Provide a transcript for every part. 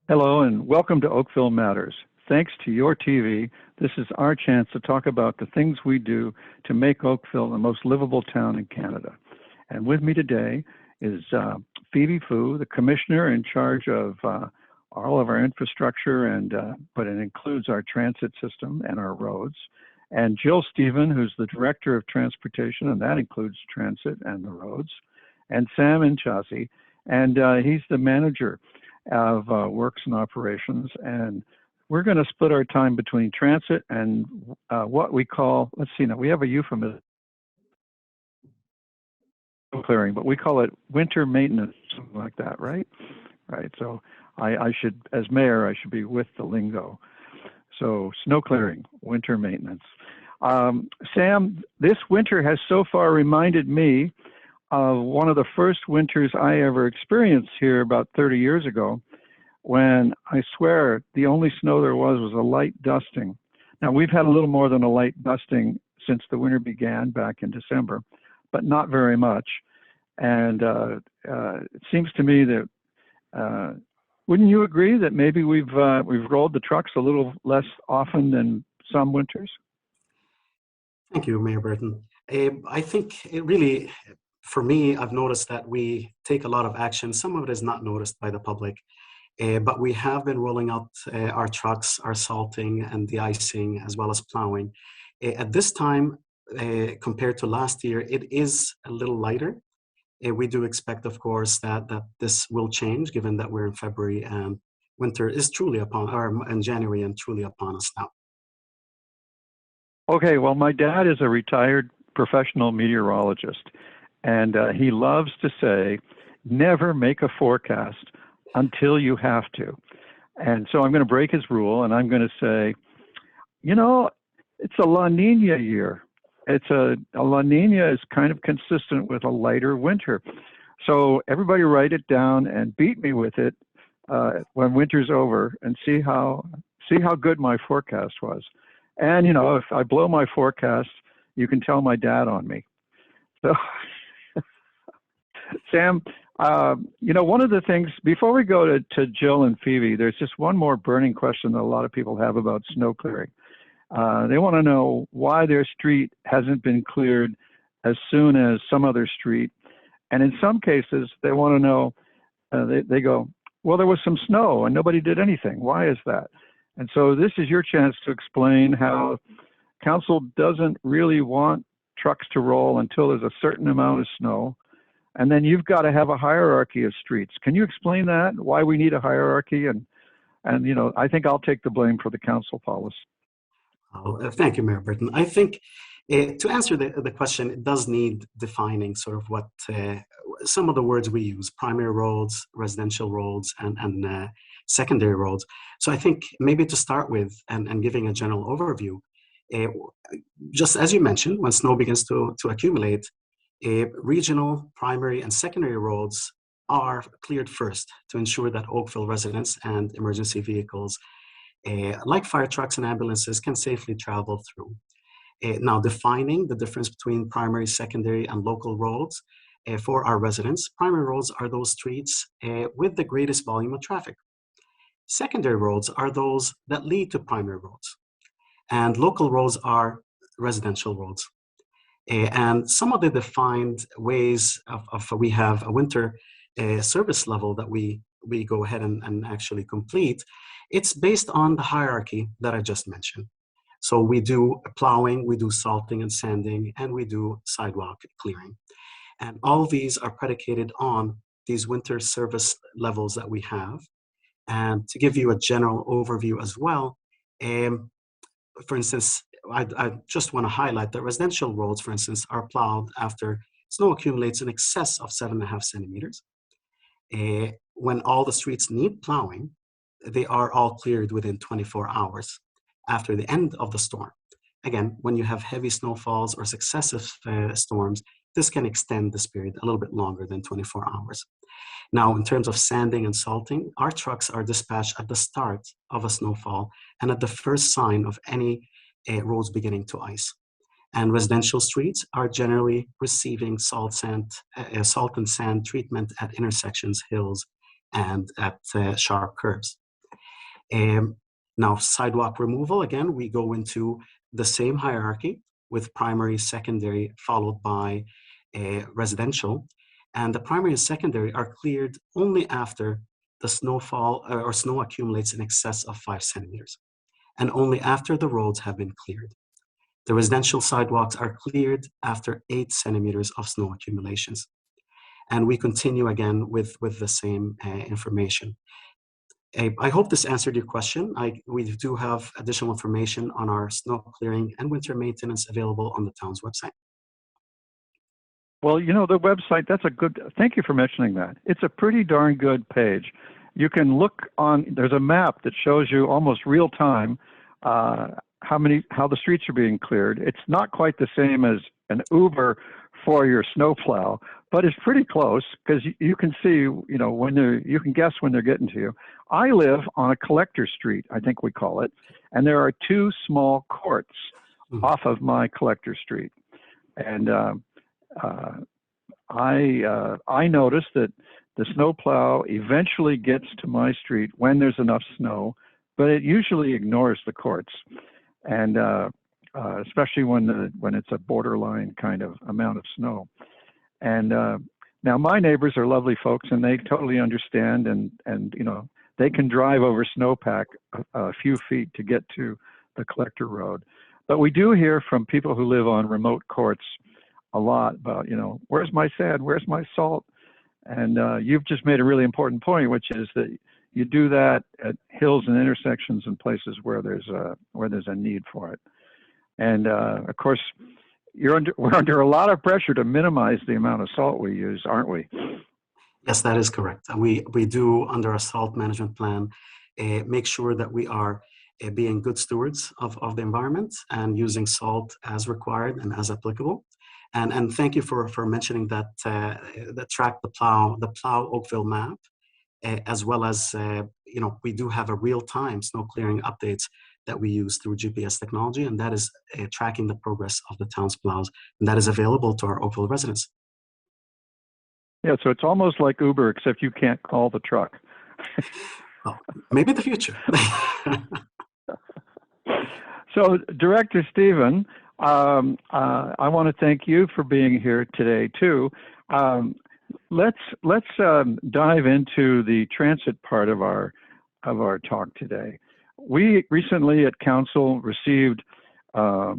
Hello and welcome to Oakville Matters. Thanks to your TV, this is our chance to talk about the things we do to make Oakville the most livable town in Canada. And with me today is Phoebe Fu, the commissioner in charge of all of our infrastructure, but it includes our transit system and our roads. And Jill Stephen, who's the director of transportation, and that includes transit and the roads. And Sam Inchasi, and he's the manager of works and operations. And we're going to split our time between transit and what we call, let's see now, we have a euphemism, clearing, but we call it winter maintenance, something like that, right? Right. So I should, as mayor, I should be with the lingo. So snow clearing, winter maintenance. Sam, this winter has so far reminded me of one of the first winters I ever experienced here about 30 years ago, when I swear the only snow there was a light dusting. Now, we've had a little more than a light dusting since the winter began back in December, but not very much. And it seems to me that, wouldn't you agree that maybe we've rolled the trucks a little less often than some winters? Thank you, Mayor Burton. I think it really, for me, I've noticed that we take a lot of action. Some of it is not noticed by the public, but we have been rolling out our trucks, our salting and de-icing, as well as plowing. At this time, compared to last year, it is a little lighter. We do expect, of course, that this will change, given that we're in February and winter is truly upon, or in January and truly upon us now. Okay, well, my dad is a retired professional meteorologist, and he loves to say, never make a forecast until you have to. And so I'm going to break his rule, and I'm going to say, you know, it's a La Nina year. It's a La Nina is kind of consistent with a lighter winter. So everybody write it down and beat me with it when winter's over, and see how good my forecast was. And, you know, if I blow my forecast, you can tell my dad on me. So, Sam, you know, one of the things, before we go to Jill and Phoebe, there's just one more burning question that a lot of people have about snow clearing. They want to know why their street hasn't been cleared as soon as some other street. And in some cases, they want to know, they go, well, there was some snow and nobody did anything. Why is that? And so this is your chance to explain how council doesn't really want trucks to roll until there's a certain amount of snow. And then you've got to have a hierarchy of streets. Can you explain that, why we need a hierarchy? And you know, I think I'll take the blame for the council policy. Oh, thank you, Mayor Burton. I think to answer the question, it does need defining sort of what some of the words we use: primary roads, residential roads, and secondary roads. So I think maybe to start with and giving a general overview, just as you mentioned, when snow begins to accumulate, regional, primary, and secondary roads are cleared first to ensure that Oakville residents and emergency vehicles, like fire trucks and ambulances, can safely travel through. Now, defining the difference between primary, secondary, and local roads for our residents: primary roads are those streets with the greatest volume of traffic. Secondary roads are those that lead to primary roads. And local roads are residential roads. And some of the defined ways of we have a winter service level that we go ahead and actually complete. It's based on the hierarchy that I just mentioned. So we do plowing, we do salting and sanding, and we do sidewalk clearing. And all of these are predicated on these winter service levels that we have. And to give you a general overview as well, for instance, I just want to highlight that residential roads, for instance, are plowed after snow accumulates in excess of 7.5 centimeters. When all the streets need plowing, they are all cleared within 24 hours after the end of the storm. Again, when you have heavy snowfalls or successive storms, this can extend this period a little bit longer than 24 hours. Now, in terms of sanding and salting, our trucks are dispatched at the start of a snowfall and at the first sign of any roads beginning to ice. And residential streets are generally receiving salt and sand treatment at intersections, hills, and at sharp curves. Now, sidewalk removal, again, we go into the same hierarchy with primary, secondary, followed by residential. And the primary and secondary are cleared only after the snowfall or snow accumulates in excess of 5 centimeters, and only after the roads have been cleared. The residential sidewalks are cleared after 8 centimeters of snow accumulations. And we continue again with the same information. I hope this answered your question. We do have additional information on our snow clearing and winter maintenance available on the town's website. Well, you know, the website, thank you for mentioning that. It's a pretty darn good page. You can look there's a map that shows you almost real time how the streets are being cleared. It's not quite the same as an Uber for your snowplow, but it's pretty close because you can see, you know, you can guess when they're getting to you. I live on a collector street, I think we call it, and there are 2 small courts off of my collector street. And I noticed that the snowplow eventually gets to my street when there's enough snow, but it usually ignores the courts, and especially when it's a borderline kind of amount of snow. And now my neighbors are lovely folks, and they totally understand, and you know, they can drive over snowpack a few feet to get to the collector road. But we do hear from people who live on remote courts a lot about, you know, where's my sand, where's my salt? And you've just made a really important point, which is that you do that at hills and intersections and places where there's a need for it. And of course, we're under a lot of pressure to minimize the amount of salt we use, aren't we? Yes, that is correct. We do, under our salt management plan, make sure that we are being good stewards of the environment and using salt as required and as applicable. And thank you for mentioning that the plow Oakville map, as well as you know, we do have a real-time snow clearing updates that we use through GPS technology, and that is tracking the progress of the town's plows, and that is available to our Oakville residents. Yeah, so it's almost like Uber, except you can't call the truck. Well, maybe in the future. So, Director Stephen, I want to thank you for being here today too. Let's dive into the transit part of our talk today. We recently at Council received a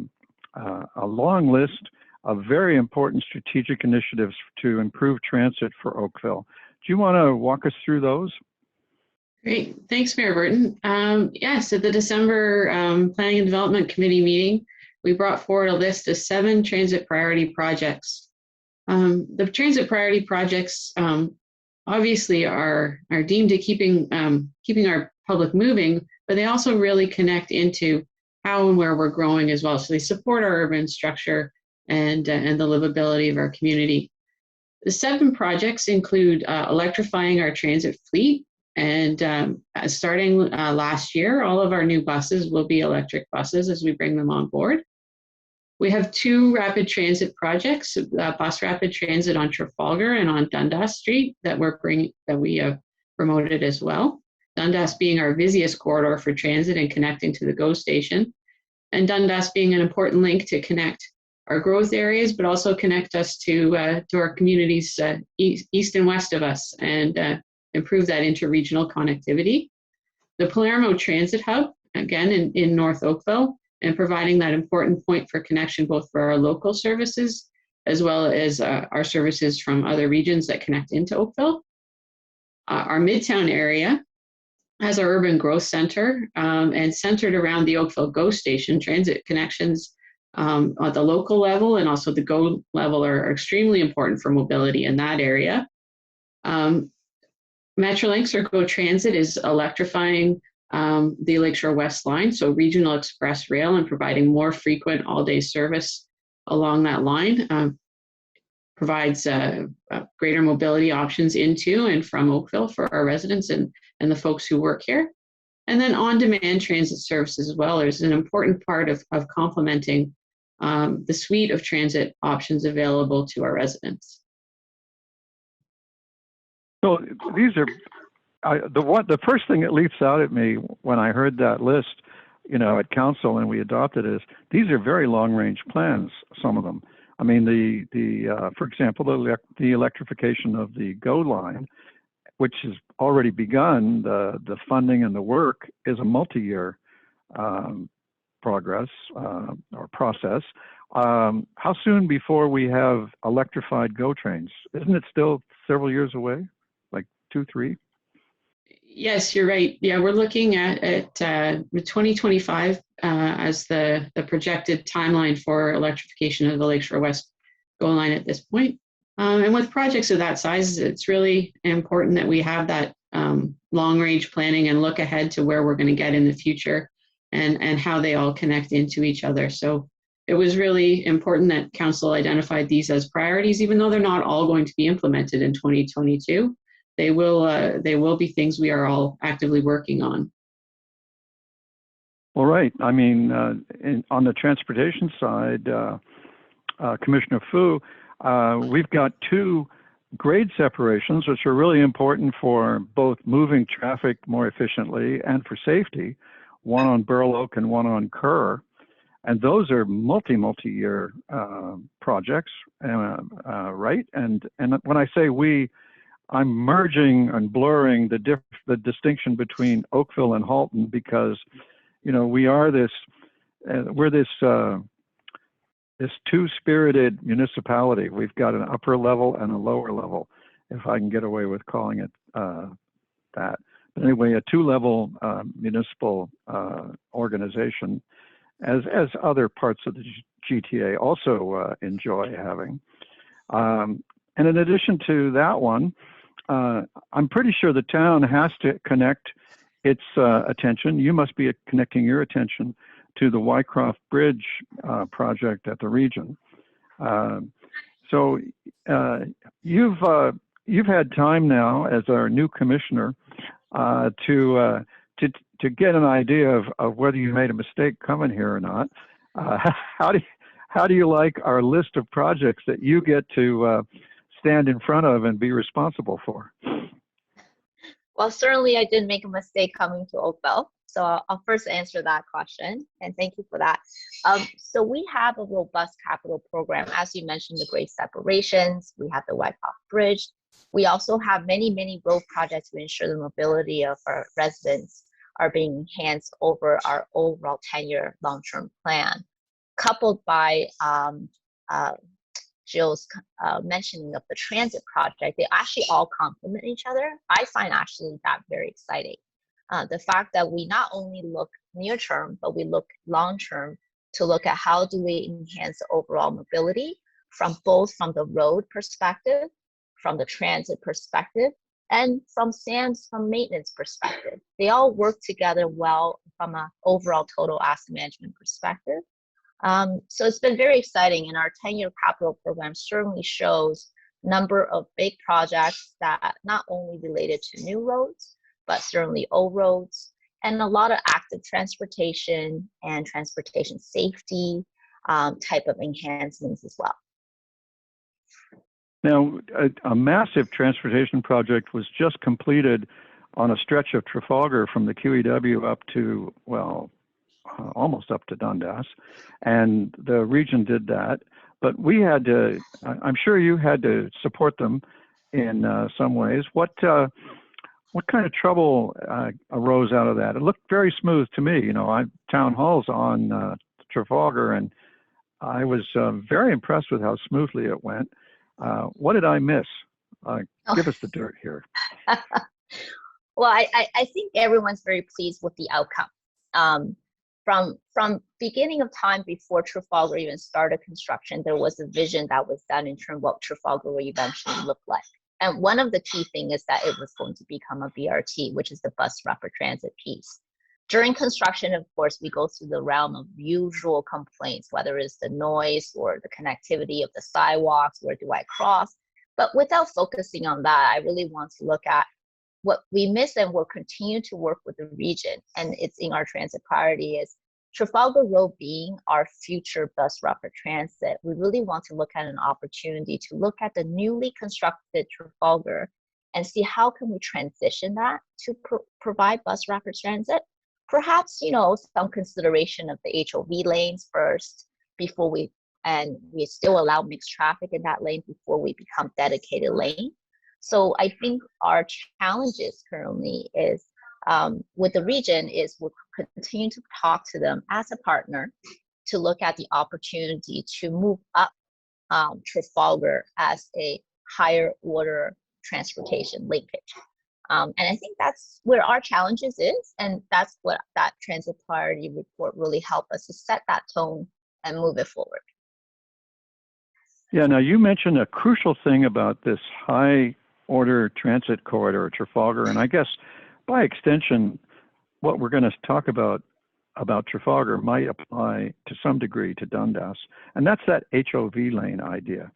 long list of very important strategic initiatives to improve transit for Oakville. Do you want to walk us through those? Great, thanks, Mayor Burton. Yes, at the December Planning and Development Committee meeting, we brought forward a list of 7 transit priority projects. The transit priority projects obviously are deemed to keeping our public moving, but they also really connect into how and where we're growing as well. So they support our urban structure and the livability of our community. The 7 projects include electrifying our transit fleet, and starting last year, all of our new buses will be electric buses as we bring them on board. We have 2 rapid transit projects, bus rapid transit on Trafalgar and on Dundas Street that we have promoted as well. Dundas being our busiest corridor for transit and connecting to the GO station, and Dundas being an important link to connect our growth areas, but also connect us to our communities east and west of us, and improve that interregional connectivity. The Palermo Transit Hub, again in North Oakville, and providing that important point for connection both for our local services as well as our services from other regions that connect into Oakville. Our Midtown area has our urban growth center, and centered around the Oakville GO station. Transit connections at the local level and also the GO level are extremely important for mobility in that area. Metrolinx or GO Transit is electrifying the Lakeshore West line, so regional express rail, and providing more frequent all-day service along that line. Provides greater mobility options into and from Oakville for our residents and the folks who work here. And then on-demand transit services as well is an important part of complementing the suite of transit options available to our residents. So these are the first thing that leaps out at me when I heard that list, at council and we adopted is these are very long range plans. Some of them. I mean, for example, the electrification of the GO line, which has already begun. The funding and the work is a multi-year progress or process. How soon before we have electrified GO trains? Isn't it still several years away, like 2, 3? Yes, you're right. Yeah, we're looking at 2025 as the projected timeline for electrification of the Lakeshore West GO line at this point. And with projects of that size, it's really important that we have that long-range planning and look ahead to where we're going to get in the future and how they all connect into each other. So it was really important that Council identified these as priorities, even though they're not all going to be implemented in 2022. They will be things we are all actively working on. Well, right. I mean, on the transportation side, Commissioner Fu, we've got 2 grade separations, which are really important for both moving traffic more efficiently and for safety, one on Burl Oak and one on Kerr. And those are multi-year projects, right? And when I say we, I'm merging and blurring the distinction between Oakville and Halton because, we're this two-spirited municipality. We've got an upper level and a lower level, if I can get away with calling it that. But anyway, a 2-level municipal organization, as other parts of the GTA also enjoy having. And in addition to that one, I'm pretty sure the town has to connect its attention. You must be connecting your attention to the Wycroft Bridge project at the region. So you've had time now as our new commissioner to get an idea of whether you made a mistake coming here or not. How do you like our list of projects that you get to stand in front of and be responsible for? Well, certainly I didn't make a mistake coming to Oakville. So I'll first answer that question, and thank you for that. So we have a robust capital program. As you mentioned, the grade separations, we have the Wyckoff Bridge. We also have many road projects to ensure the mobility of our residents are being enhanced over our overall 10-year long-term plan, coupled by Jill's mentioning of the transit project. They actually all complement each other. I find actually that very exciting. The fact that we not only look near term, but we look long term to look at how do we enhance the overall mobility from the road perspective, from the transit perspective, and from maintenance perspective. They all work together well from an overall total asset management perspective. So it's been very exciting, and our 10-year capital program certainly shows number of big projects that not only related to new roads, but certainly old roads, and a lot of active transportation and transportation safety type of enhancements as well. Now, a massive transportation project was just completed on a stretch of Trafalgar from the QEW up to, well, almost up to Dundas, and the region did that. But we had to, I'm sure you had to support them in some ways. What kind of trouble arose out of that? It looked very smooth to me. You know, town hall's on Trafalgar, and I was very impressed with how smoothly it went. What did I miss? Give us the dirt here. Well, I think everyone's very pleased with the outcome. From beginning of time before Trafalgar even started construction, there was a vision that was done in terms of what Trafalgar will eventually look like. And one of the key things is that it was going to become a BRT, which is the bus rapid transit piece. During construction, of course, we go through the realm of usual complaints, whether it's the noise or the connectivity of the sidewalks, where do I cross? But without focusing on that, I really want to look at what we miss and will continue to work with the region, and it's in our transit priority, is Trafalgar Road being our future bus rapid transit. We really want to look at an opportunity to look at the newly constructed Trafalgar and see how can we transition that to provide bus rapid transit. Perhaps, some consideration of the HOV lanes first before we still allow mixed traffic in that lane before we become dedicated lane. So I think our challenges currently is with the region is we'll continue to talk to them as a partner to look at the opportunity to move up Trafalgar as a higher order transportation linkage. And I think that's where our challenges is, and that's what that transit priority report really helped us to set that tone and move it forward. Yeah, now you mentioned a crucial thing about this high order transit corridor, Trafalgar, and I guess by extension, what we're going to talk about Trafalgar might apply to some degree to Dundas, and that's that HOV lane idea.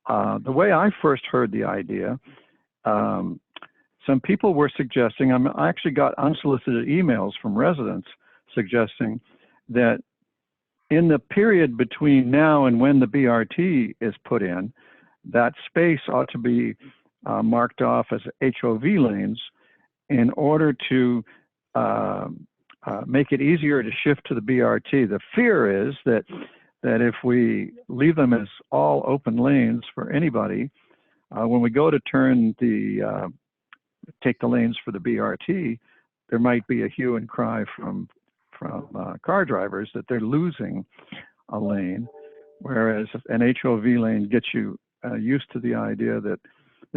The way I first heard the idea, some people were suggesting, I actually got unsolicited emails from residents suggesting that in the period between now and when the BRT is put in, that space ought to be marked off as HOV lanes in order to make it easier to shift to the BRT. The fear is that if we leave them as all open lanes for anybody, when we go to take the lanes for the BRT, there might be a hue and cry from car drivers that they're losing a lane, whereas an HOV lane gets you used to the idea that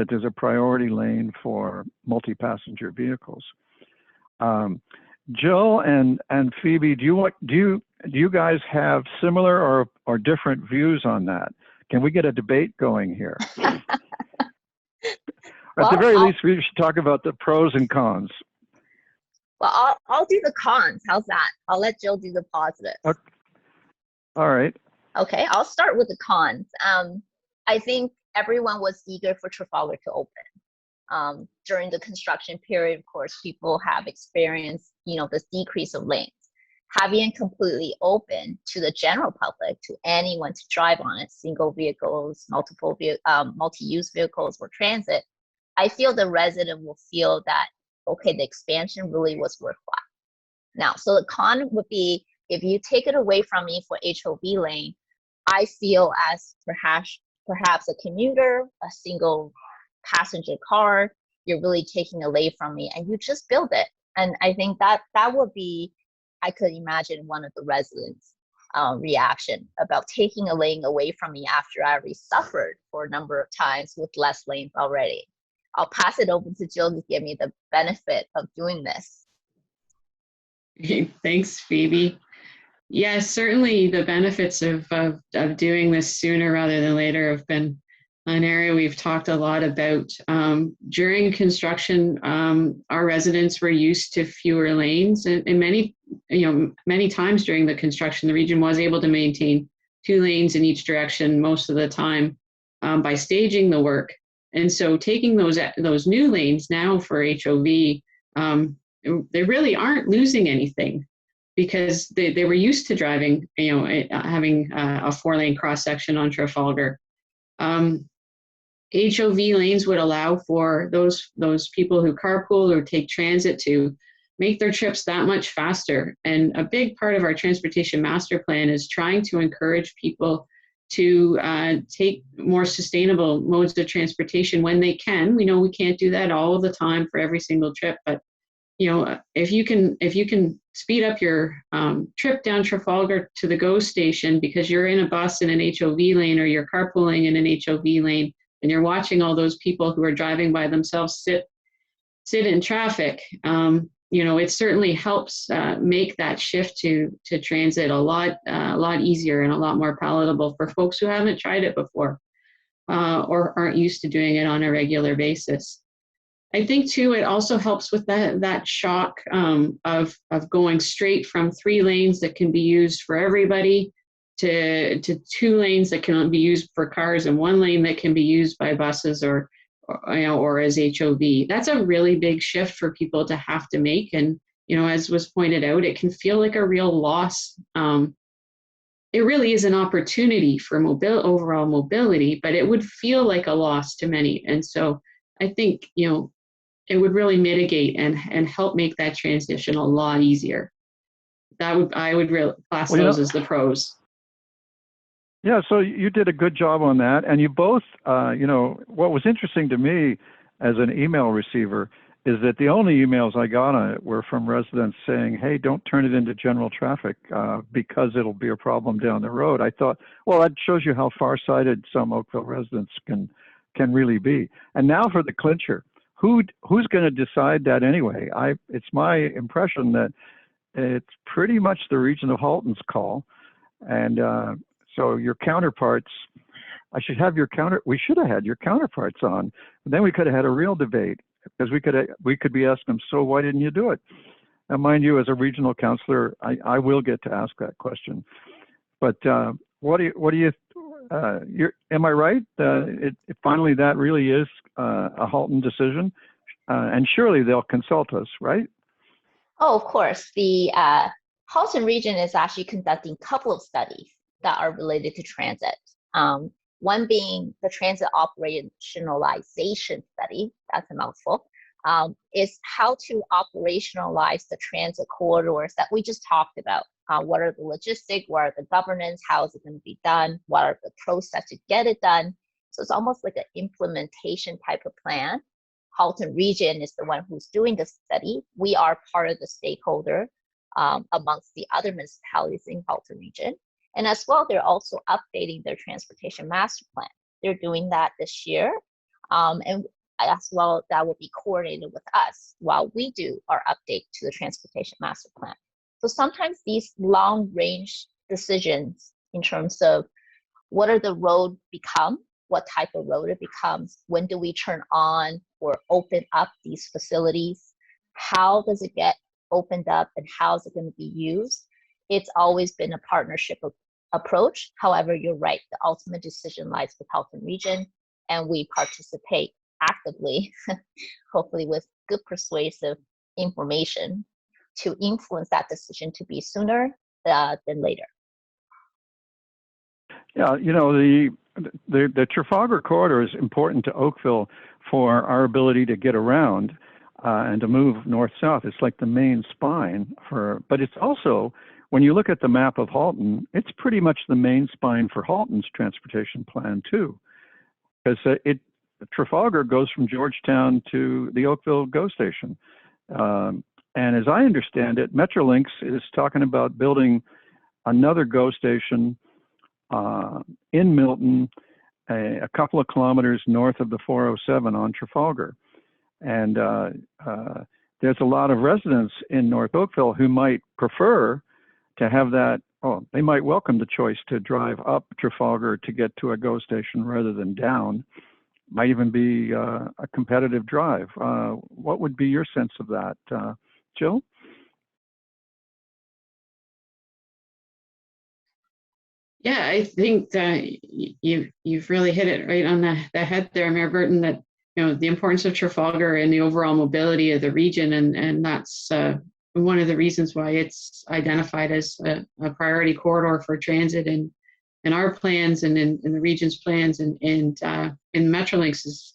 there's a priority lane for multi-passenger vehicles. Jill and Phoebe, do you guys have similar or different views on that? Can we get a debate going here? At the very least, we should talk about the pros and cons. Well, I'll do the cons. How's that? I'll let Jill do the positives. Okay. All right. Okay, I'll start with the cons. I think everyone was eager for Trafalgar to open. During the construction period, of course, people have experienced, this decrease of lanes. Having it completely open to the general public, to anyone to drive on it, single vehicles, multi-use vehicles, or transit, I feel the resident will feel that, okay, the expansion really was worthwhile. Now, so the con would be, if you take it away from me for HOV lane, I feel as perhaps a commuter, a single passenger car, you're really taking away from me, and you just build it. And I think that would be, I could imagine one of the residents' reaction about taking a lane away from me after I already suffered for a number of times with less lanes already. I'll pass it over to Jill to give me the benefit of doing this. Thanks, Phoebe. Yes, certainly the benefits of doing this sooner rather than later have been an area we've talked a lot about. During construction, our residents were used to fewer lanes, and many times during the construction, the region was able to maintain 2 lanes in each direction most of the time by staging the work. And so taking those new lanes now for HOV, they really aren't losing anything, because they were used to driving, having a 4-lane cross section on Trafalgar. HOV lanes would allow for those people who carpool or take transit to make their trips that much faster. And a big part of our transportation master plan is trying to encourage people to take more sustainable modes of transportation when they can. We know we can't do that all the time for every single trip, but if you can speed up your trip down Trafalgar to the GO station because you're in a bus in an HOV lane, or you're carpooling in an HOV lane, and you're watching all those people who are driving by themselves sit in traffic, it certainly helps make that shift to transit a lot easier and a lot more palatable for folks who haven't tried it before or aren't used to doing it on a regular basis. I think too, it also helps with that shock of going straight from 3 lanes that can be used for everybody to 2 lanes that can be used for cars and 1 lane that can be used by buses or as HOV. That's a really big shift for people to have to make. And, as was pointed out, it can feel like a real loss. It really is an opportunity for overall mobility, but it would feel like a loss to many. And so I think, it would really mitigate and help make that transition a lot easier. I would really class those as the pros. Yeah, so you did a good job on that, and you both, what was interesting to me as an email receiver is that the only emails I got on it were from residents saying, hey, don't turn it into general traffic because it'll be a problem down the road. I thought, well, that shows you how far-sighted some Oakville residents can really be. And now for the clincher, who's going to decide that anyway? It's my impression that it's pretty much the region of Halton's call. And so your counterparts, we should have had your counterparts on. And then we could have had a real debate, because we could be asking them, so why didn't you do it? Now, mind you, as a regional councillor, I will get to ask that question. But what do you am I right? Finally, that really is a Halton decision, and surely they'll consult us, right? Oh, of course. The Halton region is actually conducting a couple of studies that are related to transit. One being the transit operationalization study, that's a mouthful, is how to operationalize the transit corridors that we just talked about. What are the logistics, what are the governance, how is it going to be done, what are the process to get it done. So it's almost like an implementation type of plan. Halton region is the one who's doing the study. We are part of the stakeholder amongst the other municipalities in Halton region. And as well, they're also updating their transportation master plan. They're doing that this year. And as well, that will be coordinated with us while we do our update to the transportation master plan. So sometimes these long range decisions in terms of what are the road become, what type of road it becomes, when do we turn on or open up these facilities, how does it get opened up, and how is it going to be used? It's always been a partnership approach. However, you're right, the ultimate decision lies with Halton region, and we participate actively, hopefully with good persuasive information to influence that decision to be sooner than later. Yeah, the Trafalgar corridor is important to Oakville for our ability to get around and to move north-south. It's like the main spine but it's also, when you look at the map of Halton, it's pretty much the main spine for Halton's transportation plan too, because Trafalgar goes from Georgetown to the Oakville GO station. And as I understand it, Metrolinx is talking about building another GO station in Milton, a couple of kilometers north of the 407 on Trafalgar. And there's a lot of residents in North Oakville who might prefer to have that, they might welcome the choice to drive up Trafalgar to get to a GO station rather than down. Might even be a competitive drive. What would be your sense of that, Jill? Yeah, I think you've really hit it right on the head there, Mayor Burton, that the importance of Trafalgar and the overall mobility of the region, and that's one of the reasons why it's identified as a priority corridor for transit in our plans and in the region's plans and in Metrolinx's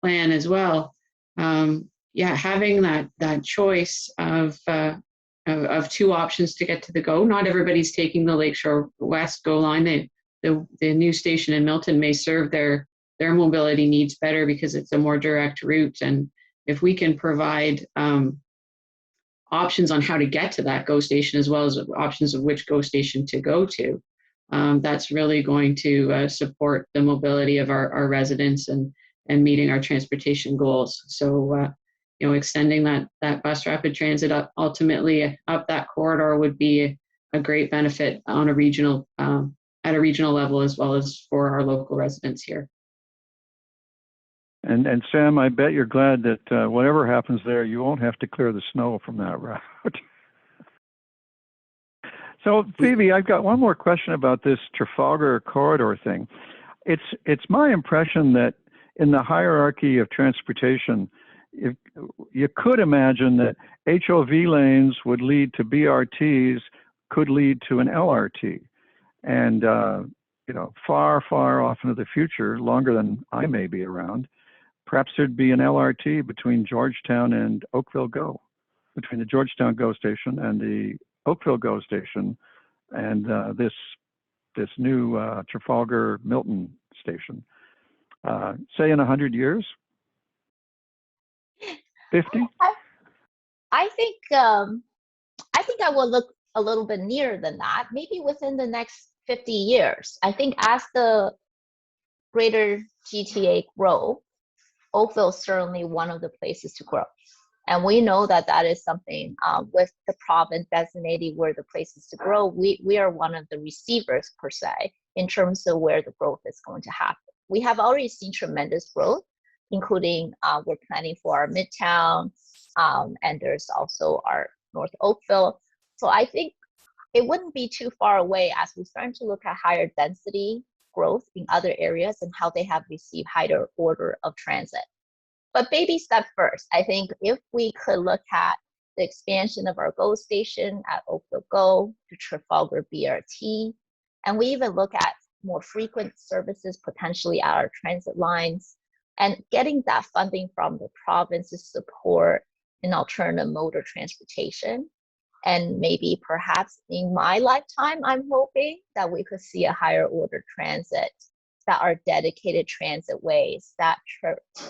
plan as well. Having that choice of two options to get to the GO. Not everybody's taking the Lakeshore West GO line. The new station in Milton may serve their mobility needs better because it's a more direct route. And if we can provide options on how to get to that GO station, as well as options of which GO station to go to, that's really going to support the mobility of our residents and meeting our transportation goals. So, extending that bus rapid transit up, ultimately up that corridor would be a great benefit on a regional at a regional level, as well as for our local residents here. And Sam, I bet you're glad that whatever happens there, you won't have to clear the snow from that route. So Phoebe, I've got one more question about this Trafalgar corridor thing. It's my impression that in the hierarchy of transportation, if you could imagine that HOV lanes would lead to BRTs, could lead to an LRT, and far, far off into the future, longer than I may be around, perhaps there'd be an LRT between Georgetown and Oakville Go, between the Georgetown Go station and the Oakville Go station, and this new Trafalgar Milton station. Say in 100 years, 50. I think I will look a little bit nearer than that. Maybe within the next 50 years. I think as the greater GTA grow, Oakville is certainly one of the places to grow. And we know that that is something with the province designating where the places to grow, we are one of the receivers per se in terms of where the growth is going to happen. We have already seen tremendous growth, including we're planning for our Midtown, and there's also our North Oakville. So I think it wouldn't be too far away as we're starting to look at higher density growth in other areas and how they have received higher order of transit. But baby step first, I think if we could look at the expansion of our GO station at Oakville Go to Trafalgar BRT, and we even look at more frequent services potentially at our transit lines, and getting that funding from the province to support an alternative mode of transportation. And maybe perhaps in my lifetime, I'm hoping that we could see a higher order transit that are dedicated transit ways that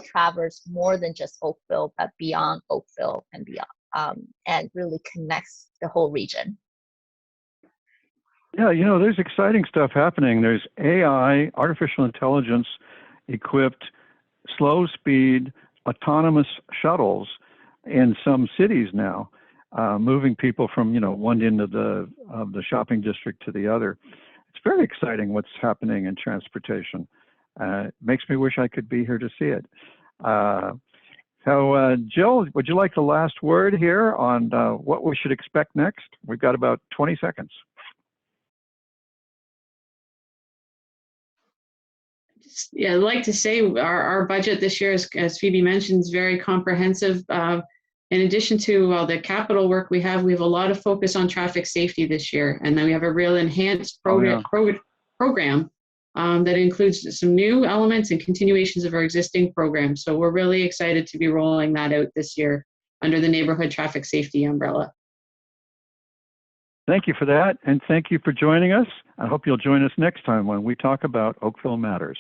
traverse more than just Oakville, but beyond Oakville and beyond, and really connects the whole region. Yeah, there's exciting stuff happening. There's AI, artificial intelligence equipped slow speed autonomous shuttles in some cities now, moving people from one end of the shopping district to the other. It's very exciting what's happening in transportation. It makes me wish I could be here to see it. So Jill, would you like the last word here on what we should expect next? We've got about 20 seconds. Yeah, I'd like to say our budget this year, as Phoebe mentioned, is very comprehensive. In addition to the capital work we have a lot of focus on traffic safety this year. And then we have a real enhanced program that includes some new elements and continuations of our existing programs. So we're really excited to be rolling that out this year under the neighborhood traffic safety umbrella. Thank you for that. And thank you for joining us. I hope you'll join us next time when we talk about Oakville Matters.